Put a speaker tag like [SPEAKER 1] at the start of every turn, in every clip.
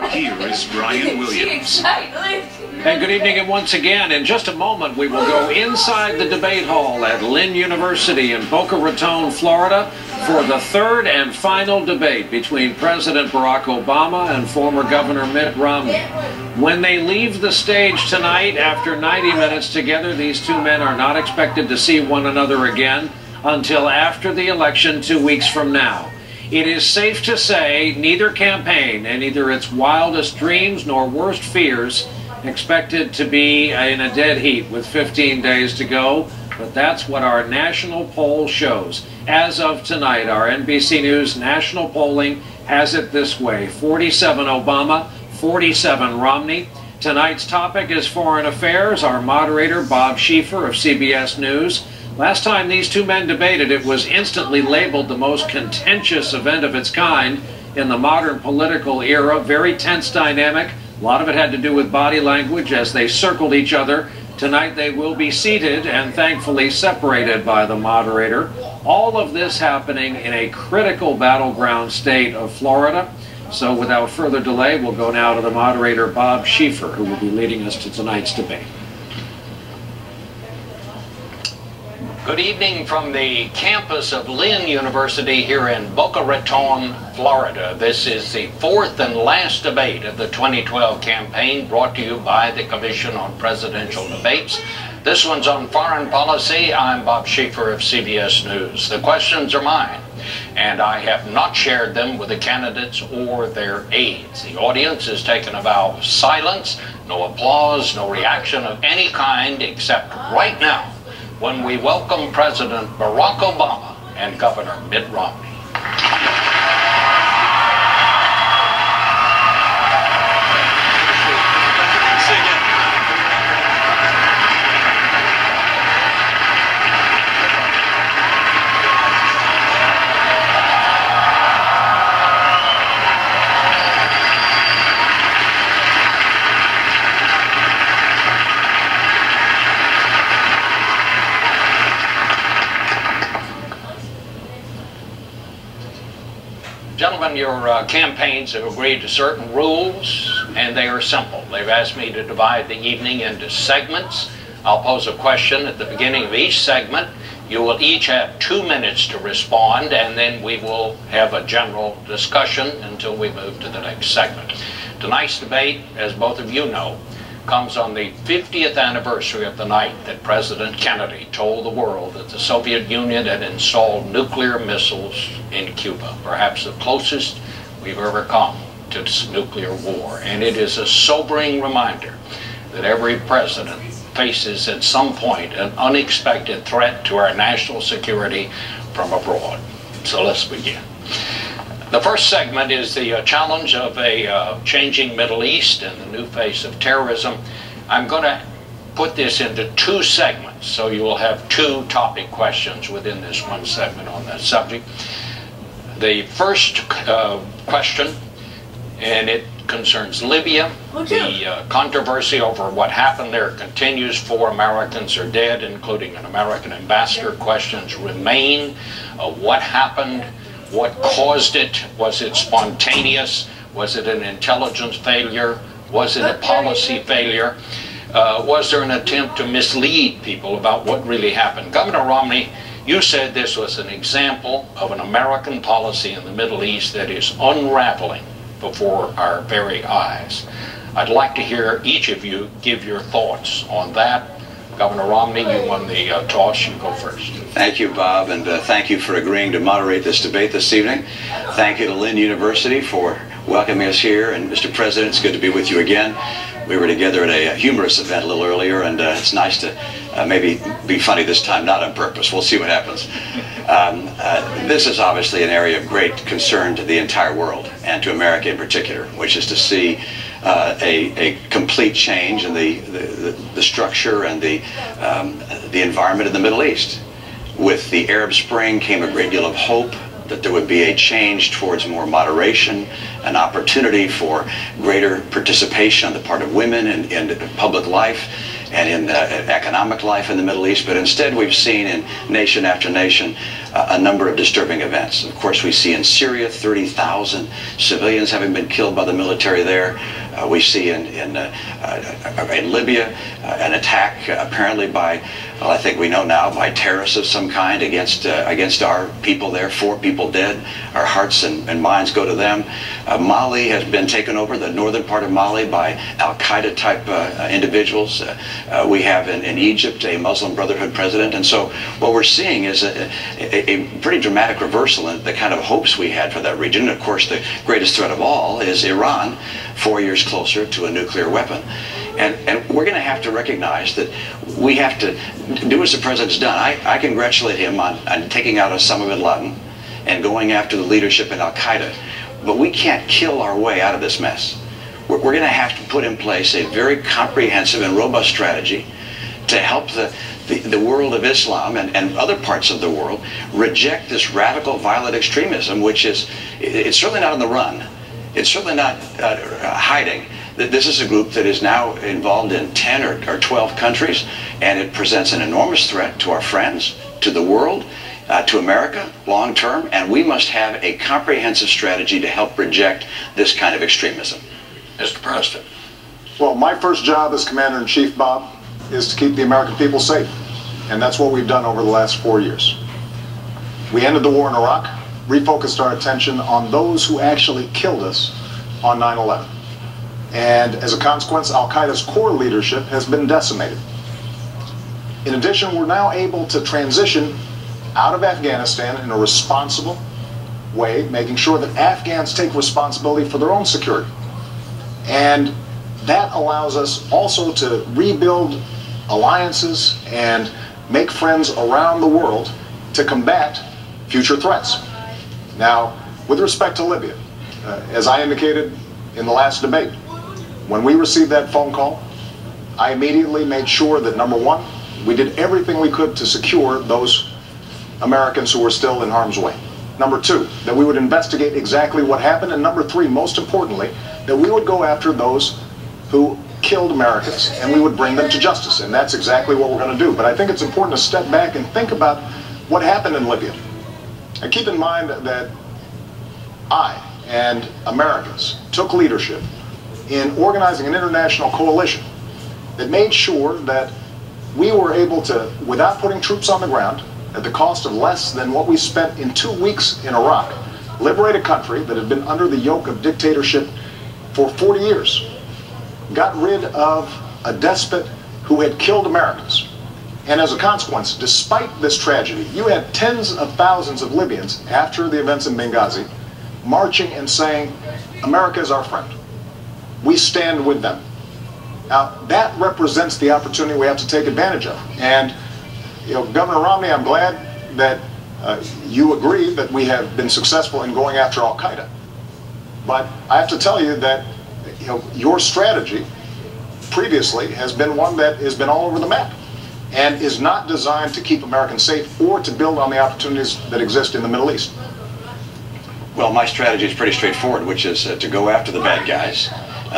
[SPEAKER 1] Here is Brian Williams.
[SPEAKER 2] And good evening, and once again, in just a moment, we will go inside the debate hall at Lynn University in Boca Raton, Florida, for the third and final debate between President Barack Obama and former Governor Mitt Romney. When they leave the stage tonight, after 90 minutes together, these two men are not expected to see one another again until after the election 2 weeks from now. It is safe to say neither campaign, in either its wildest dreams nor worst fears, expected to be in a dead heat with 15 days to go, but that's what our national poll shows. As of tonight, our NBC News national polling has it this way: 47 Obama, 47 Romney. Tonight's topic is foreign affairs. Our moderator, Bob Schieffer of CBS News. Last time these two men debated, it was instantly labeled the most contentious event of its kind in the modern political era. Very tense dynamic. A lot of it had to do with body language as they circled each other. Tonight they will be seated and thankfully separated by the moderator. All of this happening in a critical battleground state of Florida. So without further delay, we'll go now to the moderator, Bob Schieffer, who will be leading us to tonight's debate.
[SPEAKER 3] Good evening from the campus of Lynn University here in Boca Raton, Florida. This is the fourth and last debate of the 2012 campaign, brought to you by the Commission on Presidential Debates. This one's on foreign policy. I'm Bob Schieffer of CBS News. The questions are mine, and I have not shared them with the candidates or their aides. The audience has taken a vow of silence, no applause, no reaction of any kind, except right now, when we welcome President Barack Obama and Governor Mitt Romney. Gentlemen, your campaigns have agreed to certain rules, and they are simple. They've asked me to divide the evening into segments. I'll pose a question at the beginning of each segment. You will each have 2 minutes to respond, and then we will have a general discussion until we move to the next segment. Tonight's debate, as both of you know, comes on the 50th anniversary of the night that President Kennedy told the world that the Soviet Union had installed nuclear missiles in Cuba, perhaps the closest we've ever come to nuclear war. And it is a sobering reminder that every president faces at some point an unexpected threat to our national security from abroad. So let's begin. The first segment is the challenge of a changing Middle East and the new face of terrorism. I'm going to put this into 2 segments, so you will have 2 topic questions within this one segment on that subject. The first question, and it concerns Libya. The controversy over what happened there continues. 4 Americans are dead, including an American ambassador. Questions remain. What happened? What caused it? Was it spontaneous? Was it an intelligence failure? Was it a policy failure? Was there an attempt to mislead people about what really happened? Governor Romney, you said this was an example of an American policy in the Middle East that is unraveling before our very eyes. I'd like to hear each of you give your thoughts on that. Governor Romney, you won the toss. You go first.
[SPEAKER 4] Thank you, Bob, and thank you for agreeing to moderate this debate this evening. Thank you to Lynn University for welcoming us here, and Mr. President, it's good to be with you again. We were together at a humorous event a little earlier, and it's nice to maybe be funny this time, not on purpose. We'll see what happens. This is obviously an area of great concern to the entire world, and to America in particular, which is to see a complete change in the structure and the environment in the Middle East. With the Arab Spring came a great deal of hope that there would be a change towards more moderation, an opportunity for greater participation on the part of women in public life and in economic life in the Middle East. But instead we've seen in nation after nation a number of disturbing events. Of course, we see in Syria 30,000 civilians having been killed by the military there. We see in Libya an attack apparently by, well, I think we know now, by terrorists of some kind against our people there. 4 people dead. Our hearts and minds go to them. Mali has been taken over, the northern part of Mali, by Al-Qaeda type individuals. We have in Egypt a Muslim Brotherhood president. And so what we're seeing is a pretty dramatic reversal in the kind of hopes we had for that region. And of course, the greatest threat of all is Iran, 4 years closer to a nuclear weapon. And we're going to have to recognize that we have to do as the president's done. I congratulate him on taking out Osama bin Laden and going after the leadership in Al-Qaeda. But we can't kill our way out of this mess. We're going to have to put in place a very comprehensive and robust strategy to help the world of Islam and other parts of the world reject this radical violent extremism, which is, it's certainly not on the run. It's certainly not hiding. This is a group that is now involved in 10 or 12 countries, and it presents an enormous threat to our friends, to the world, to America long term, and we must have a comprehensive strategy to help reject this kind of extremism.
[SPEAKER 3] Mr. President.
[SPEAKER 5] Well, my first job as Commander-in-Chief, Bob, is to keep the American people safe, and that's what we've done over the last 4 years. We ended the war in Iraq, refocused our attention on those who actually killed us on 9/11. And as a consequence, Al-Qaeda's core leadership has been decimated. In addition, we're now able to transition out of Afghanistan in a responsible way, making sure that Afghans take responsibility for their own security. And that allows us also to rebuild alliances and make friends around the world to combat future threats. Now, with respect to Libya, as I indicated in the last debate, when we received that phone call, I immediately made sure that, number one, we did everything we could to secure those Americans who were still in harm's way. Number two, that we would investigate exactly what happened. And number three, most importantly, that we would go after those who killed Americans and we would bring them to justice. And that's exactly what we're going to do. But I think it's important to step back and think about what happened in Libya. And keep in mind that I and Americans took leadership in organizing an international coalition that made sure that we were able to, without putting troops on the ground, at the cost of less than what we spent in 2 weeks in Iraq, liberate a country that had been under the yoke of dictatorship for 40 years, got rid of a despot who had killed Americans. And as a consequence, despite this tragedy, you had tens of thousands of Libyans, after the events in Benghazi, marching and saying, America is our friend. We stand with them. Now, that represents the opportunity we have to take advantage of. And, you know, Governor Romney, I'm glad that you agree that we have been successful in going after Al-Qaeda. But I have to tell you that, you know, your strategy previously has been one that has been all over the map and is not designed to keep Americans safe or to build on the opportunities that exist in the Middle East.
[SPEAKER 4] Well, my strategy is pretty straightforward, which is to go after the bad guys,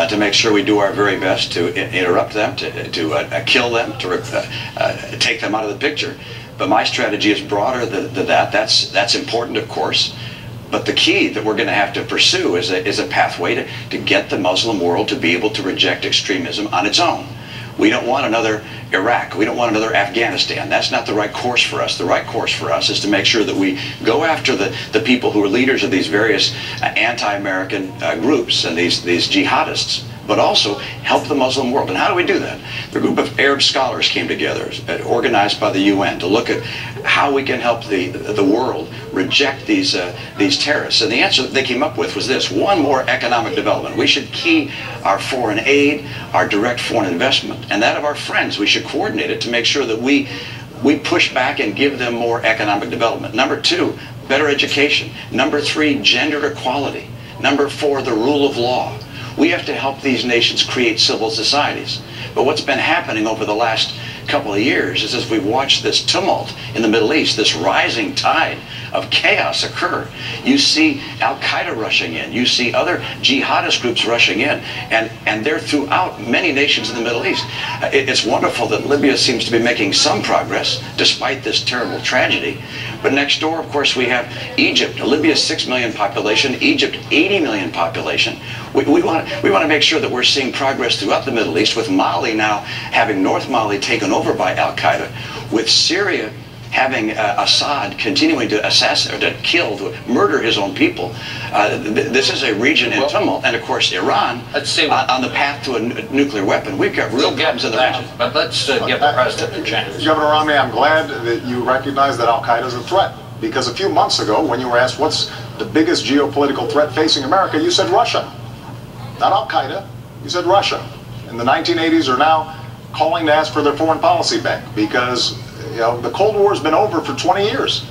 [SPEAKER 4] to make sure we do our very best to interrupt them, to kill them, to take them out of the picture. But my strategy is broader than that. That's important, of course. But the key that we're going to have to pursue is a pathway to get the Muslim world to be able to reject extremism on its own. We don't want another Iraq. We don't want another Afghanistan. That's not the right course for us. The right course for us is to make sure that we go after the people who are leaders of these various anti-American groups and these jihadists, but also help the Muslim world. And how do we do that? The group of Arab scholars came together, organized by the UN, to look at how we can help the world reject these terrorists. And the answer that they came up with was this: one, more economic development. We should key our foreign aid, our direct foreign investment, and that of our friends. We should coordinate it to make sure that we push back and give them more economic development. Number two, better education. Number three, gender equality. Number four, the rule of law. We have to help these nations create civil societies. But what's been happening over the last couple of years is as we've watched this tumult in the Middle East, this rising tide of chaos occur. You see Al-Qaeda rushing in. You see other jihadist groups rushing in. And they're throughout many nations in the Middle East. It's wonderful that Libya seems to be making some progress despite this terrible tragedy. But next door, of course, we have Egypt. Libya's 6 million population, Egypt 80 million population. We want to make sure that we're seeing progress throughout the Middle East, with Mali now having North Mali taken over by Al-Qaeda, with Syria having Assad continuing to assassinate, to kill, to murder his own people. This is a region in tumult, and of course Iran on the path to a nuclear weapon. We've got real problems in the region.
[SPEAKER 3] But let's give the president a chance.
[SPEAKER 5] Governor Romney, I'm glad that you recognize that Al-Qaeda is a threat, because a few months ago, when you were asked what's the biggest geopolitical threat facing America, you said Russia. Not Al-Qaeda, you said Russia. In the 1980s are now calling to ask for their foreign policy back, because the Cold War has been over for 20 years.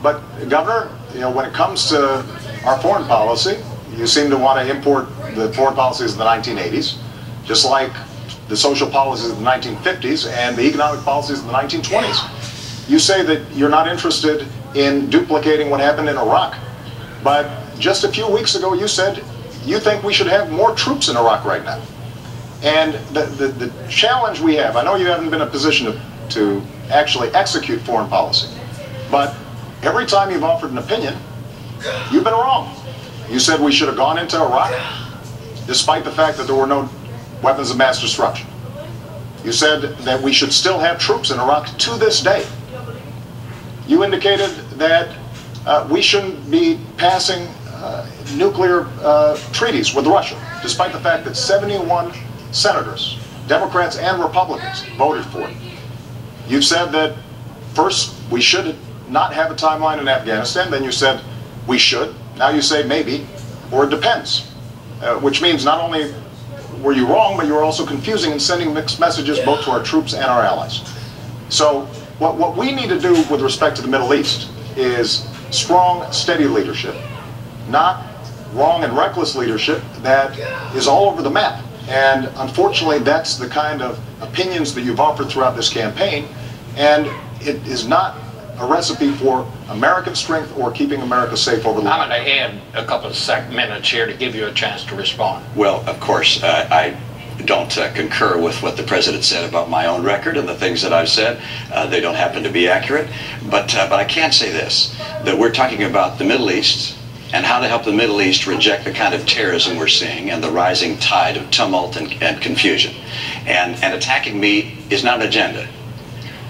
[SPEAKER 5] But Governor, when it comes to our foreign policy, you seem to want to import the foreign policies of the 1980s, just like the social policies of the 1950s and the economic policies of the 1920s. You say that you're not interested in duplicating what happened in Iraq, but just a few weeks ago you said you think we should have more troops in Iraq right now. And the challenge we have, I know you haven't been in a position to actually execute foreign policy, but every time you've offered an opinion, you've been wrong. You said we should have gone into Iraq, despite the fact that there were no weapons of mass destruction. You said that we should still have troops in Iraq to this day. You indicated that we shouldn't be passing nuclear treaties with Russia, despite the fact that 71 senators, Democrats and Republicans, voted for it. You've said that first we should not have a timeline in Afghanistan, then you said we should, now you say maybe, or it depends, which means not only were you wrong, but you were also confusing and sending mixed messages both to our troops and our allies. So what we need to do with respect to the Middle East is strong, steady leadership, not wrong and reckless leadership that is all over the map. And unfortunately, that's the kind of opinions that you've offered throughout this campaign, and it is not a recipe for American strength or keeping America safe over the long
[SPEAKER 3] I'm going to add a couple of minutes here to give you a chance to respond.
[SPEAKER 4] Well, of course, I don't concur with what the president said about my own record and the things that I've said. They don't happen to be accurate. But I can say this, that we're talking about the Middle East and how to help the Middle East reject the kind of terrorism we're seeing and the rising tide of tumult and confusion. And attacking me is not an agenda.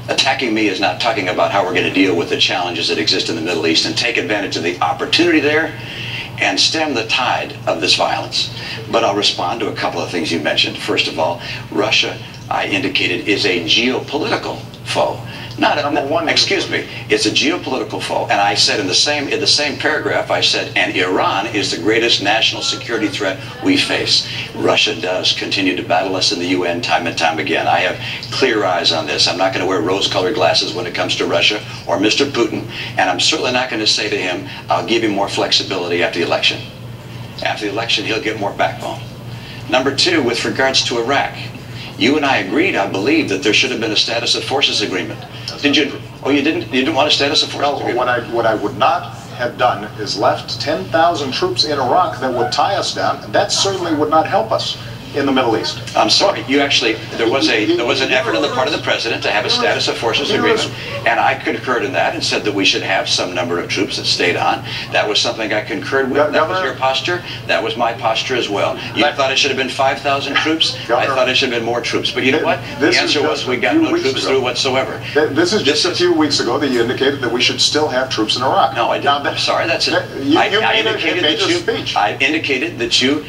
[SPEAKER 4] Attacking me is not talking about how we're going to deal with the challenges that exist in the Middle East and take advantage of the opportunity there and stem the tide of this violence. But I'll respond to a couple of things you mentioned. First of all, Russia, I indicated, is a geopolitical foe. Excuse me, it's a geopolitical foe. And I said in the same paragraph, I said, and Iran is the greatest national security threat we face. Russia does continue to battle us in the UN time and time again. I have clear eyes on this. I'm not going to wear rose-colored glasses when it comes to Russia or Mr. Putin, and I'm certainly not going to say to him, I'll give him more flexibility after the election. After the election, he'll get more backbone. Number two, with regards to Iraq, you and I agreed, I believe, that there should have been a status of forces agreement. Did you? Oh, you didn't? You didn't want a status of forces agreement?
[SPEAKER 5] What I would not have done is left 10,000 troops in Iraq that would tie us down. That certainly would not help us in the Middle East.
[SPEAKER 4] I'm sorry. You actually, there was an effort on the part of the president to have a status of forces agreement, and I concurred in that and said that we should have some number of troops that stayed on. That was something I concurred with. That was your posture. That was my posture as well. You thought it should have been 5,000 troops. I thought it should have been more troops. But you know what? The answer was we got no troops through whatsoever.
[SPEAKER 5] This is just a few weeks ago that you indicated that we should still have troops in Iraq.
[SPEAKER 4] No, I didn't. I'm sorry. That's it. I indicated that you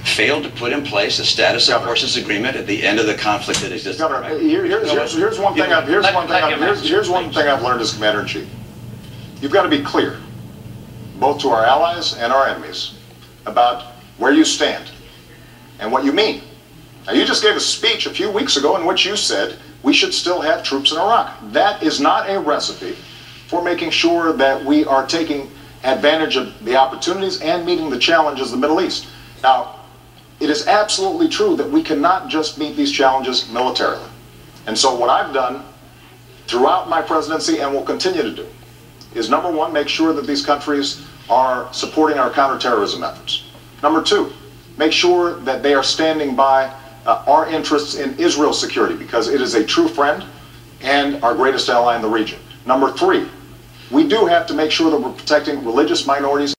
[SPEAKER 4] failed to put in place a status of forces agreement at the end of the conflict that existed.
[SPEAKER 5] Governor, here's one thing I've learned as Commander-in-Chief. You've got to be clear, both to our allies and our enemies, about where you stand and what you mean. Now, you just gave a speech a few weeks ago in which you said we should still have troops in Iraq. That is not a recipe for making sure that we are taking advantage of the opportunities and meeting the challenges of the Middle East. Now, it is absolutely true that we cannot just meet these challenges militarily. And so what I've done throughout my presidency and will continue to do is, number one, make sure that these countries are supporting our counterterrorism efforts. Number two, make sure that they are standing by our interests in Israel's security, because it is a true friend and our greatest ally in the region. Number three, we do have to make sure that we're protecting religious minorities